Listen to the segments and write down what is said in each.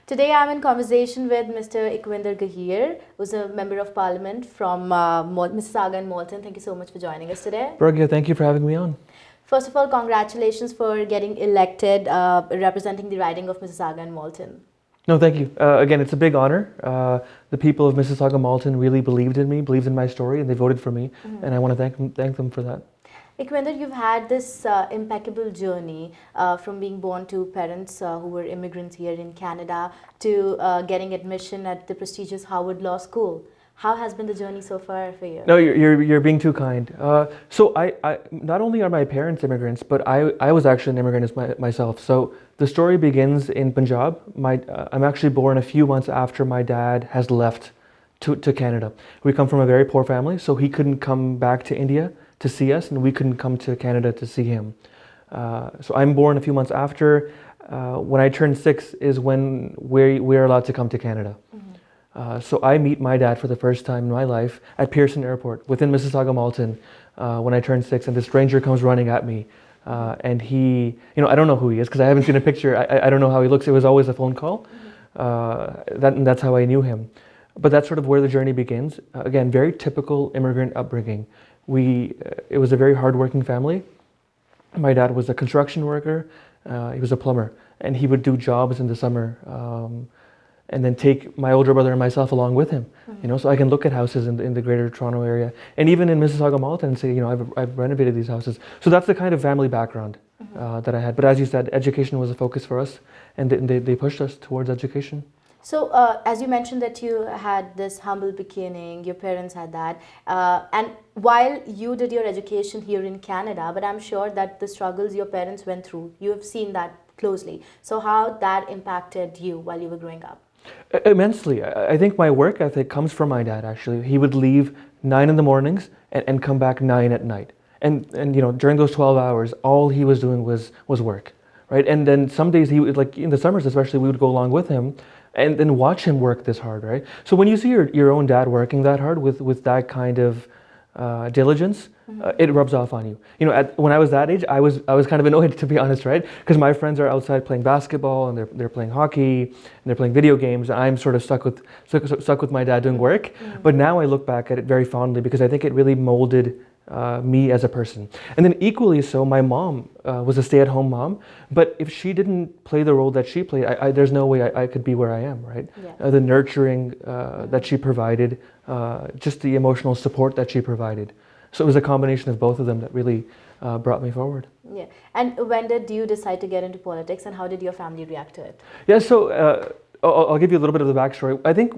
Today I'm in conversation with Mr. Iqwinder Gaheer, who's a Member of Parliament from Mississauga and Malton. Thank you so much for joining us today. Pragya, thank you for having me on. First of all, congratulations for getting elected representing the riding of Mississauga and Malton. No, thank you. Again, it's a big honor. The people of Mississauga Malton really believed in me, believed in my story, and they voted for me. And I want to thank them for that. Iqwinder, you've had this impeccable journey from being born to parents who were immigrants here in Canada to getting admission at the prestigious Harward Law School. How has been the journey so far for you? No, you're being too kind. So I not only are my parents immigrants, but I was actually an immigrant myself. So the story begins in Punjab. I'm actually born a few months after my dad has left to Canada. We come from a very poor family, so he couldn't come back to India to see us, and we couldn't come to Canada to see him. So I'm born a few months after. When I turned 6 is when we're allowed to come to Canada. So I meet my dad for the first time in my life at Pearson Airport within Mississauga Malton when I turned 6, and this stranger comes running at me. And he, I don't know who he is because I haven't seen a picture. I don't know how he looks. It was always a phone call. That's how I knew him. But that's sort of where the journey begins. Again, very typical immigrant upbringing. It was a very hardworking family. My dad was a construction worker. He was a plumber, and he would do jobs in the summer. And then take my older brother and myself along with him, so I can look at houses in the greater Toronto area, and even in Mississauga Malton, and say, I've renovated these houses. So that's the kind of family background that I had. But as you said, education was a focus for us, and they pushed us towards education. So as you mentioned that you had this humble beginning, your parents had that, and while you did your education here in Canada, but I'm sure that the struggles your parents went through, you have seen that closely. So how that impacted you while you were growing up? Immensely. I think my work ethic comes from my dad, actually. He would leave 9 in the mornings and come back 9 at night. And during those 12 hours, all he was doing was work, right? And then some days he would, like in the summers especially, we would go along with him and then watch him work this hard, right? So when you see your own dad working that hard with that kind of diligence, it rubs off on you. When I was that age, I was kind of annoyed, to be honest, right? Because my friends are outside playing basketball and they're playing hockey and they're playing video games. And I'm sort of stuck with my dad doing work. But now I look back at it very fondly because I think it really molded me as a person. And then equally so, my mom was a stay-at-home mom. But if she didn't play the role that she played, there's no way I could be where I am, right? Yeah. The nurturing that she provided, just the emotional support that she provided. So it was a combination of both of them that really brought me forward. Yeah. And when did you decide to get into politics, and how did your family react to it? Yeah, so I'll give you a little bit of the backstory. I think,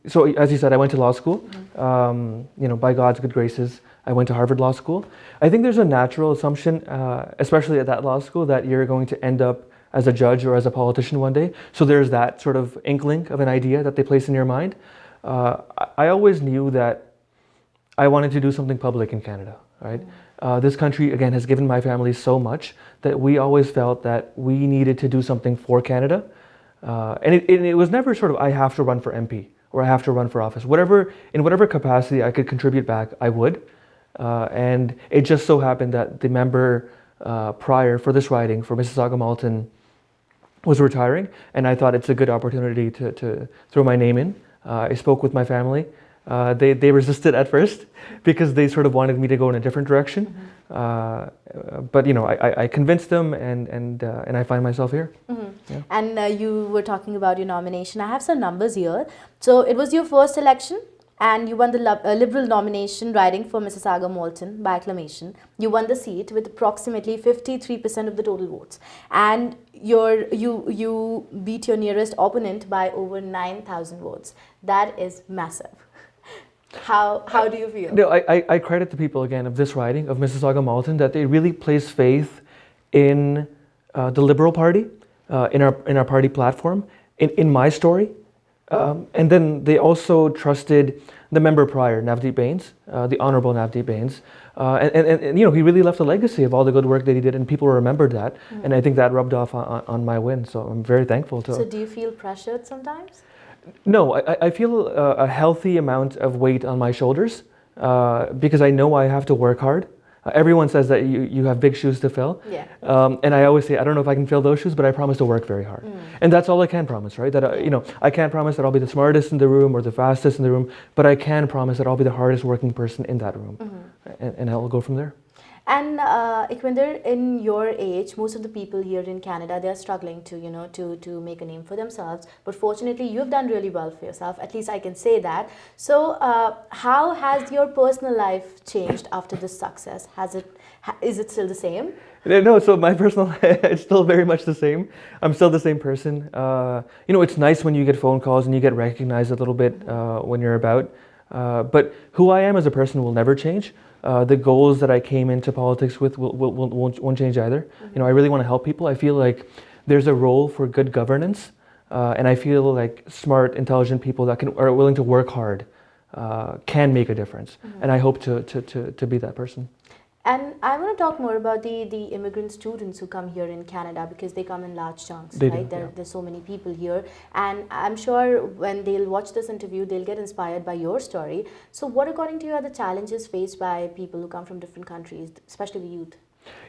so as you said, I went to law school. By God's good graces, I went to Harvard Law School. I think there's a natural assumption, especially at that law school, that you're going to end up as a judge or as a politician one day. So there's that sort of inkling of an idea that they place in your mind. I always knew that I wanted to do something public in Canada, right? This country, again, has given my family so much that we always felt that we needed to do something for Canada. And it was never sort of, I have to run for MP or I have to run for office. In whatever capacity I could contribute back, I would. And it just so happened that the member prior for this riding, for Mississauga Malton, was retiring. And I thought it's a good opportunity to throw my name in. I spoke with my family. They resisted at first because they sort of wanted me to go in a different direction. But I convinced them, and I find myself here. Yeah. And you were talking about your nomination. I have some numbers here. So it was your first election, and you won the Liberal nomination riding for Mississauga Malton by acclamation. You won the seat with approximately 53% of the total votes, and you beat your nearest opponent by over 9,000 votes. That is massive. How do you feel? No, I credit the people again of this riding of Mississauga Malton that they really place faith in the Liberal Party, in our party platform, in my story, and then they also trusted the member prior, Navdeep Bains, the Honourable Navdeep Bains, and he really left a legacy of all the good work that he did, and people remembered that, and I think that rubbed off on my win. So I'm very thankful to. So do you feel pressured sometimes? No, I feel a healthy amount of weight on my shoulders because I know I have to work hard. Everyone says that you have big shoes to fill. Yeah. And I always say, I don't know if I can fill those shoes, but I promise to work very hard. And that's all I can promise, right? That, I can't promise that I'll be the smartest in the room or the fastest in the room, but I can promise that I'll be the hardest working person in that room. And I'll go from there. And Iqwinder, in your age, most of the people here in Canada, they are struggling to make a name for themselves. But fortunately, you've done really well for yourself. At least I can say that. So, how has your personal life changed after this success? Is it still the same? No, so my personal life, it's still very much the same. I'm still the same person. It's nice when you get phone calls and you get recognized a little bit when you're about. But who I am as a person will never change. The goals that I came into politics with won't change either. I really want to help people. I feel like there's a role for good governance, and I feel like smart, intelligent people that are willing to work hard can make a difference. And I hope to be that person. And I want to talk more about the immigrant students who come here in Canada, because they come in large chunks, right? There's so many people here, and I'm sure when they'll watch this interview, they'll get inspired by your story. So what, according to you, are the challenges faced by people who come from different countries, especially the youth?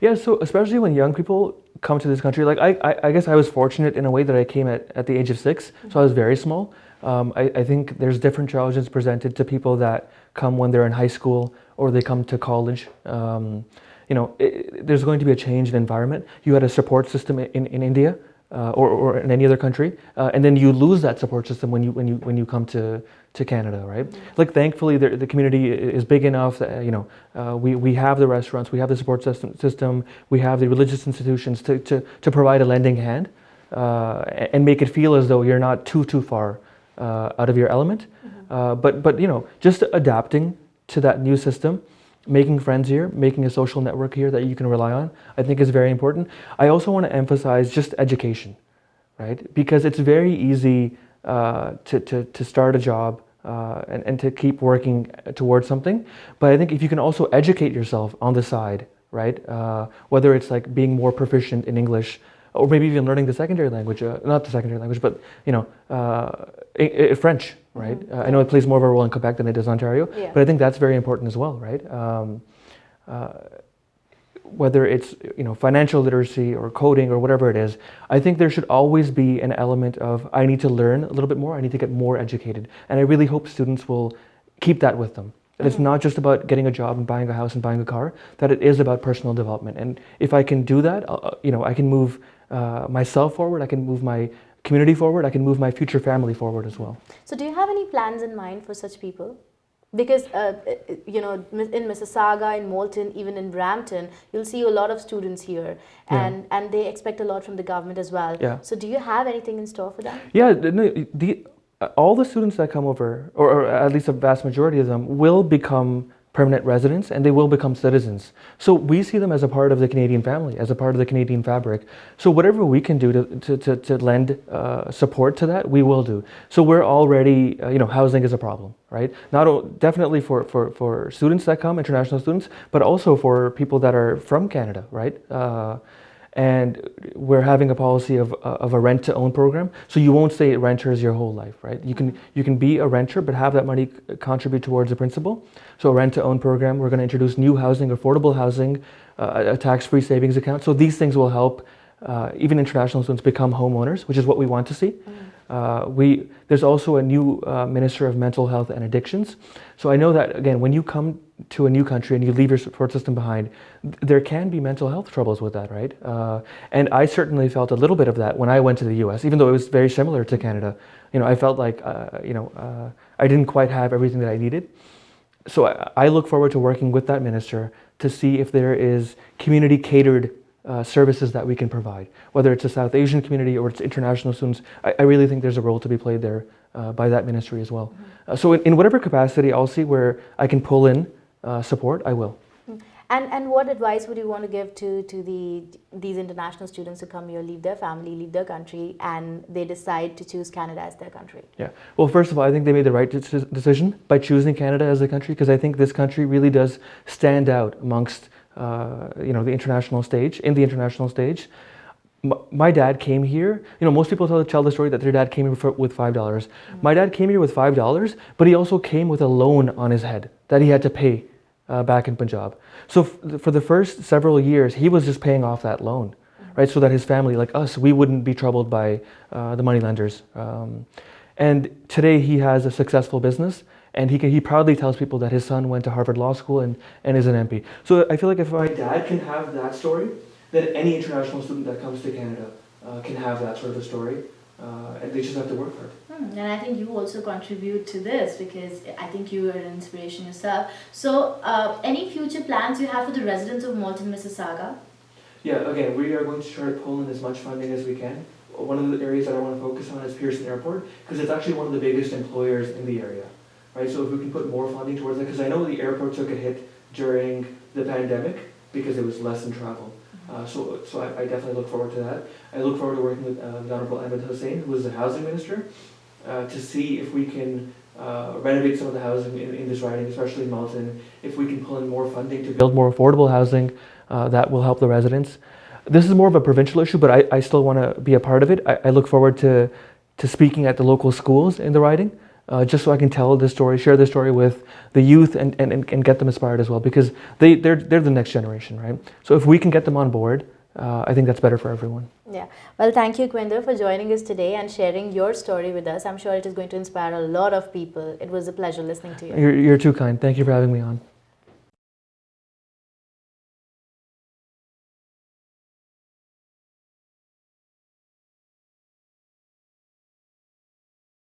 Yeah, so especially when young people come to this country, like I guess I was fortunate in a way that I came at the age of 6, so I was very small. I think there's different challenges presented to people that come when they're in high school or they come to college. There's going to be a change in environment. You had a support system in India or in any other country, and then you lose that support system when you come to Canada, right? Like, thankfully the community is big enough that we have the restaurants, we have the support system, we have the religious institutions to provide a lending hand and make it feel as though you're not too far out of your element. But just adapting to that new system, making friends here, making a social network here that you can rely on, I think is very important. I also want to emphasize just education, right? Because it's very easy to start a job and to keep working towards something. But I think if you can also educate yourself on the side, right? Whether it's like being more proficient in English, or maybe even learning the secondary language, not the secondary language, but French, right? I know it plays more of a role in Quebec than it does in Ontario, but I think that's very important as well, right? Whether it's financial literacy or coding or whatever it is, I think there should always be an element of, I need to learn a little bit more, I need to get more educated, and I really hope students will keep that with them. That it's not just about getting a job and buying a house and buying a car, that it is about personal development. And if I can do that, I can move myself forward, I can move my community forward, I can move my future family forward as well. So do you have any plans in mind for such people? Because, in Mississauga, in Malton, even in Brampton, you'll see a lot of students here, and they expect a lot from the government as well. Yeah. So do you have anything in store for them? Yeah, all the students that come over, or at least a vast majority of them, will become permanent residents and they will become citizens. So we see them as a part of the Canadian family, as a part of the Canadian fabric. So whatever we can do to lend support to that, we will do. So we're already, housing is a problem, right? Definitely for students that come, international students, but also for people that are from Canada, right? And we're having a policy of a rent-to-own program, so you won't stay renters your whole life, right? You can be a renter, but have that money contribute towards the principal. So a rent-to-own program. We're going to introduce new housing, affordable housing, a tax-free savings account. So these things will help even international students become homeowners, which is what we want to see. There's also a new Minister of Mental Health and Addictions. So I know that, again, when you come to a new country and you leave your support system behind, there can be mental health troubles with that, right? And I certainly felt a little bit of that when I went to the US, even though it was very similar to Canada. I felt like, I didn't quite have everything that I needed. So I look forward to working with that minister to see if there is community catered services that we can provide, whether it's a South Asian community or it's international students. I really think there's a role to be played there by that ministry as well. So in whatever capacity I'll see where I can pull in support, I will. And what advice would you want to give to these international students who come here, leave their family, leave their country, and they decide to choose Canada as their country? Yeah. Well, first of all, I think they made the right decision by choosing Canada as a country, because I think this country really does stand out amongst the international stage, in the international stage. My dad came here, most people tell the story that their dad came here with $5. My dad came here with $5, but he also came with a loan on his head that he had to pay back in Punjab. So for the first several years, he was just paying off that loan, right? So that his family, like us, we wouldn't be troubled by the money lenders. And today he has a successful business, and he proudly tells people that his son went to Harvard Law School and is an MP. So I feel like if my dad can have that story, then any international student that comes to Canada can have that sort of a story, and they just have to work hard. And I think you also contribute to this because I think you are an inspiration yourself. So, any future plans you have for the residents of Malton, Mississauga? Yeah, again, we are going to try to pull in as much funding as we can. One of the areas that I want to focus on is Pearson Airport, because it's actually one of the biggest employers in the area, right? So if we can put more funding towards that, because I know the airport took a hit during the pandemic because it was less in travel. So I definitely look forward to that. I look forward to working with the Honorable Ahmed Hussain, who is the housing minister, to see if we can renovate some of the housing in this riding, especially in Malton. If we can pull in more funding to build more affordable housing, that will help the residents. This is more of a provincial issue, but I still want to be a part of it. I look forward to speaking at the local schools in the riding, just so I can tell this story, share this story with the youth and get them inspired as well, because they're the next generation, right? So if we can get them on board, I think that's better for everyone. Yeah. Well, thank you, Iqwinder, for joining us today and sharing your story with us. I'm sure it is going to inspire a lot of people. It was a pleasure listening to you. You're too kind. Thank you for having me on.